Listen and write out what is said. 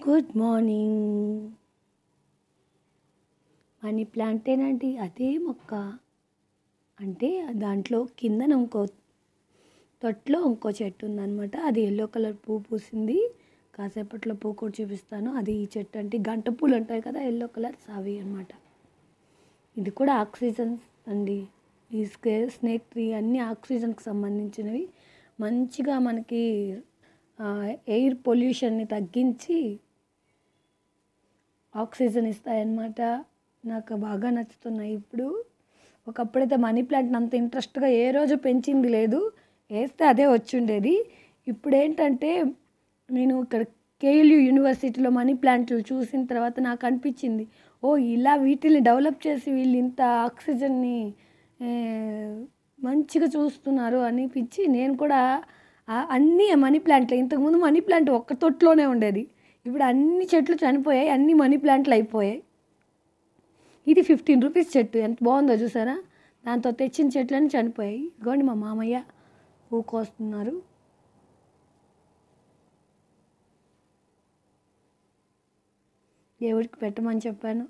Good morning. Money ప్లాంటేనండి అదే మొక్క. అంటే దాంట్లో కిందన తొట్లో ఇంకో చెట్టు ఉందన్నమాట. అది ఎల్లో కలర్ పువ్వు పూసింది. కాసేపట్లో పువ్వు కూడా చూపిస్తాను. అది ఈ చెట్టు అంటే గంట పూలు ఉంటాయి కదా, ఎల్లో కలర్స్ అవి అన్నమాట. ఇది కూడా ఆక్సిజన్ అండి. ఈ స్నేక్ ట్రీ అన్నీ ఆక్సిజన్కి సంబంధించినవి. మంచిగా మనకి ఎయిర్ పొల్యూషన్ని తగ్గించి ఆక్సిజన్ ఇస్తాయన్నమాట. నాకు బాగా నచ్చుతున్నాయి ఇప్పుడు. ఒకప్పుడైతే మనీ ప్లాంట్ని అంత ఇంట్రెస్ట్గా ఏ రోజు పెంచింది లేదు, వేస్తే అదే వచ్చుండేది. ఇప్పుడు ఏంటంటే నేను ఇక్కడ కేఎల్యూ యూనివర్సిటీలో మనీ ప్లాంట్లు చూసిన తర్వాత నాకు అనిపించింది, ఇలా వీటిని డెవలప్ చేసి వీళ్ళు ఇంత ఆక్సిజన్ని మంచిగా చూస్తున్నారు అనిపించి నేను కూడా అన్నీ మనీ ప్లాంట్లు. ఇంతకుముందు మనీ ప్లాంట్ ఒక్క తొట్టులోనే ఉండేది. ఇప్పుడు అన్ని చెట్లు చనిపోయాయి, అన్ని మనీ ప్లాంట్లు అయిపోయాయి. ఇది 15 రూపీస్ చెట్టు, ఎంత బాగుందో చూసారా. దాంతో తెచ్చిన చెట్లన్నీ చనిపోయాయి. ఇదిగోండి మా మామయ్య పువ్వు కోస్తున్నారు. దేవుడికి పెట్టమని చెప్పాను.